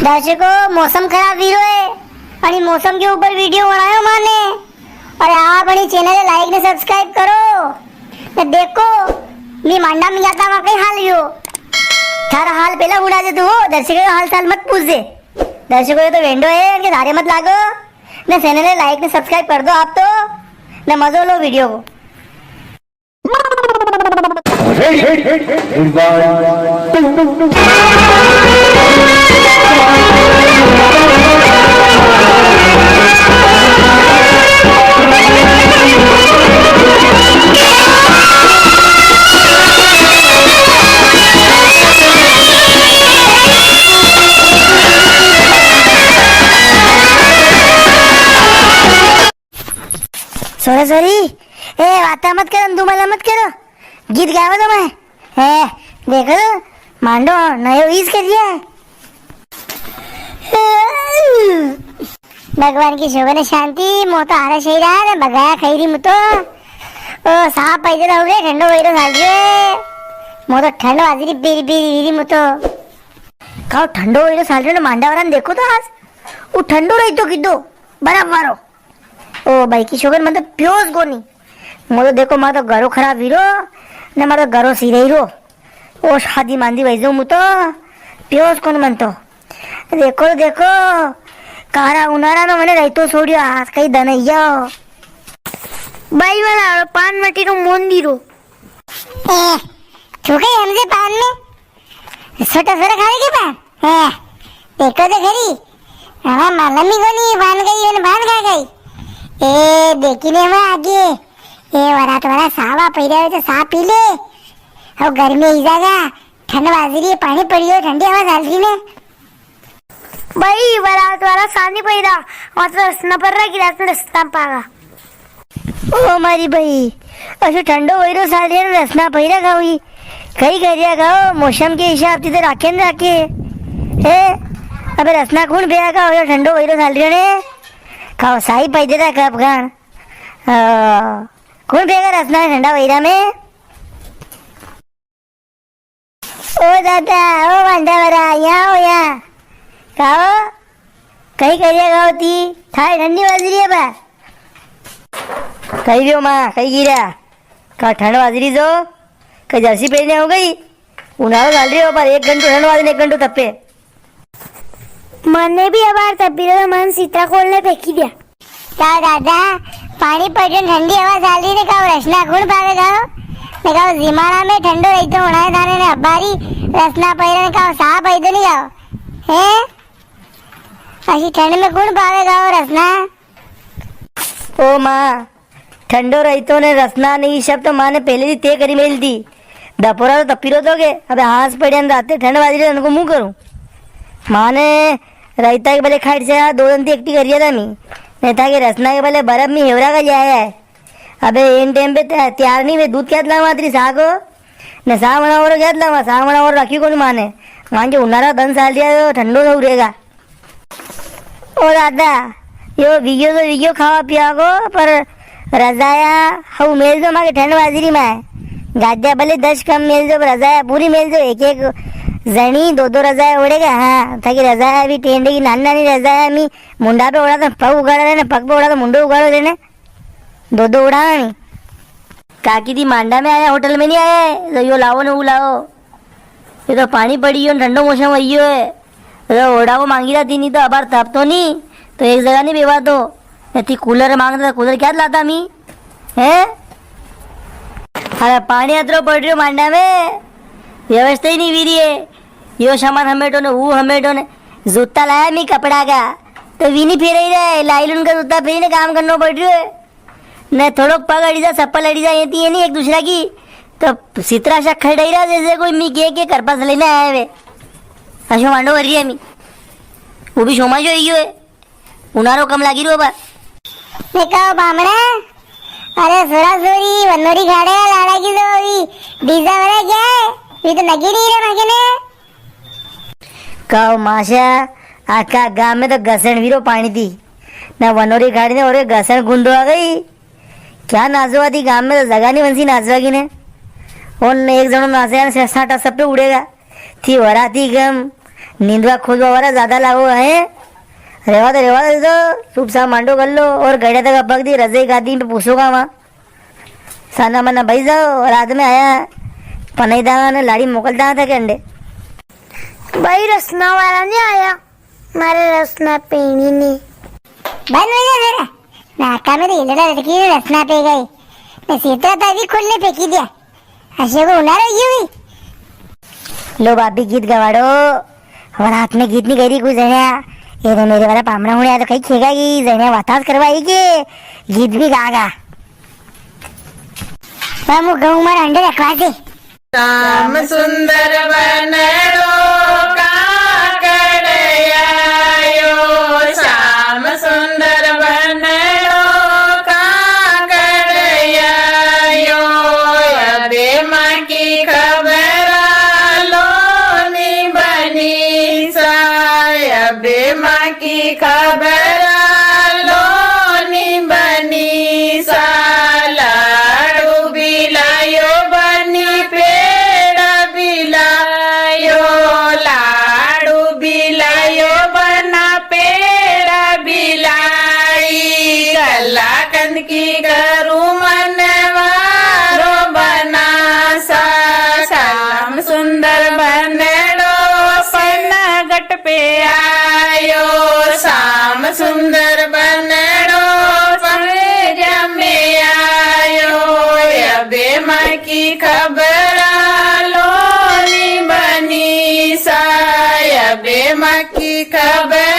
दर्शकों, मौसम खराब वीरो है आणि मौसम के ऊपर वीडियो बनायो माने और आप आणि चैनल लाइक ने सब्सक्राइब करो ने देखो मी मांडा में जाता वहां कहीं हाल यो थारा हाल पहला उड़ा दे तू दर्शकों हाल चाल मत पूछ दे। दर्शकों ये तो वेंडो है इनके धारे मत लागो ने चैनल लाइक ने सब्सक्राइब कर दो आप तो ने मजो लो वीडियो को। सॉरी सॉरी ए वाता मत करो तुम्हाला मत करो गीत गावा तो मैं है देखो मांडो नयो ईज कर दिया भगवान की शोभा ने शांति मोतो हारा शही रहा ने बगाया खैरी मुतो ओ साफ पैदे हो गए ठंडो वैरो साल रे मोतो ठंड वाजरी पीरी पीरी वीरी मुतो काओ ठंडो वैरो साल रे मांडावरान देखो तो आज वो ठंडो रही तो किदो बराबर ओ भाई की शोभन मतलब प्योज कोनी मोतो देखो मा तो घरो खराब हीरो ने मा तो घरो सीरे हीरो ओ शादी मांदी वैजो मुतो प्योज कोन मनतो देखो देखो कारा उनारा नो मने रहतो छोड़ियो आज कई दनैया बाई वाला पान मटी नो मोंदीरो ए छोके हमसे पान में छोटा सरा खाए के पान है देखो तो खरी हां मालमी कोनी पान गई ने पान खा गई ए देखिने में आगे ए वरात वाला सावा पहले तो सा पी ले और गर्मी ही जागा ठंड बाजरी पानी पड़ियो ठंडी हवा चल रही ने भाई वरात वाला सानी पैदा मतलब रस्ना पर रहा गिलास में रस्ता पागा ओ मारी भाई असो ठंडो वैरो साल रे रस्ना पैरा गावी कई करिया गाओ मौसम के हिसाब से राखे न राखे ए अबे रस्ना कौन बेया का हो ठंडो वैरो साल रे खाओ साई पैदे था कब गान कौन बेगा रसना ठंडा वैरा में ओ दादा ओ वांडा वरा यहाँ हो यहाँ खाओ कहीं करिया गाओ ती थाई ठंडी बाजरी है बा कहीं भी हो माँ कहीं गिरा का ठंड बाजरी जो कहीं जर्सी पहनने हो गई उन्हाळो डाल रही हो पर 1 घंटो ठंड बाजरी 1 घंटो तपे મને બી અબાર તપીરો મન સીતરા ખોલને ફેંકી દે તા દાદા પાણી પડ્યું ઠંડી હવા ચાલી ને કાવ રસના ગુણ પાવે ગાવ ને કાવ જીમાણા में ठंडो रही तो उणाए दाने ने अबारी रसना पहिरे ने काव सा पैदो नहीं गाव हैं अशी ठंड में गुण पावे गाव रसना ओ मां ठंडो रही तो ने रसना नहीं शब्द तो मां ने पहले ही ते करी मेल दी दपोरा तो तपीरो दोगे अबे हाथ पड़े राते ठंड बाजरी उनको मुंह करूं मां ने रायता के भले खाट से 2 दिन एकटी करिया था मी नहीं था कि रसना के भले बर्फ में हेवरा का जाया है अबे इन टाइम पे तैयार नहीं वे दूध क्या लावा तेरी सागो ने सावणा और क्या लावा सावणा और रखी कोनी माने मान जो उनारा 10 साल दिया तो ठंडो न उड़ेगा ओ दादा यो वीडियो खावा पिया को पर रजाया हऊ मेल दो माके ठंड बाजरी में गाद्या भले 10 कम मेल दो रजाया पूरी मेल दो एक जणी 2 रजाया उड़ेगा हाँ था कि रजाया भी टेंडे की नानी नानी रजाया मी मुंडा पे उड़ा तो पग उगाड़ा रहे पग पे उड़ा तो मुंडो उगाड़ो देने 2 उड़ाना नहीं काकी दी मांडा में आया होटल में नहीं आया तो यो लाओ ने वो लाओ ये तो पानी पड़ी हो ठंडो मौसम वही है तो ओढ़ा वो मांगी था नहीं तो अबार तब तो नहीं तो एक जगह नहीं बेवा तो नहीं कूलर मांगता कूलर क्या लाता मी है अरे पानी अतरो पड़ रही हो मांडा में व्यवस्था ही नहीं वीरी है यो सामान हमेटो ने वो हमेटो ने जूता लाया मी कपड़ा का तो वीनी फेर ही रहे लाइलून का जूता फेरी ने काम करना पड़ रही है न थोड़ो पग अड़ी जा चप्पल अड़ी जा ये नहीं एक दूसरा की तो सितरा शक खड़ी रहा जैसे कोई मी के कर पास लेने आए वे अशो मांडो कर रही है मी वो भी शोमा जो है उनारो कम लागी रो बार देखो बामड़ा अरे सोरा सोरी वनोरी खाड़े लाड़ा की सोरी डीजा वाला क्या है ये तो लगी नहीं रे माके ने काओ माशा आका गांव में तो घसण वीरो पानी थी ना वनोरी खाड़ी ने और घसण गुंडो आ गई क्या नाचवा थी गांव में तो जगह नहीं बनसी नाचवा की ने और एक जनो नाचे 7-8 सब पे उड़ेगा थी वराती गम नींदवा खोदवा वाला ज्यादा लागो है। रेवा तो सुबह शाम मांडो कर लो और गड़े तक अपक दी रजाई गादी पे पूछोगा वहाँ साना मना भाई जाओ। रात में आया पनई दावा ने लाड़ी मोकलता था के अंडे। भाई रसना वाला नहीं आया, मारे रसना पीनी नहीं। बंद हो जा मेरा नाका में तो लड़की ने रसना पे गई। मैं सीता ताजी खोलने फेंकी दिया। अशे को उनार होगी हुई। लो बाबी गीत गवाड़ो हमारा हाथ में गीत नहीं गई कुछ जणिया। ये तो मेरे वाला पामड़ा हुआ तो कहीं खेगा की जणिया वातास करवाई के गीत भी गागा। मु गऊ मार अंडे रखवा दे। श्याम सुंदर बनड़ो काकड़ियायो, श्याम सुंदर बनड़ो काकड़ियायो। अबे माँ की खबर लो नी बनी सा, अबे माँ की खबर लो नी बनी सा। लाडू बिलायो बनी पेड़ बिलायो, लाडू बिलायो बना पेड़ बिलाई। कलाकंद की करूँ मनवारो बना सा, श्याम सुंदर बनड़ो पनगट पे आयो। श्याम सुंदर बनड़ो पंजा में आयो। अबे माँ की खबर लो नी बनी सा, अबे माँ की खबर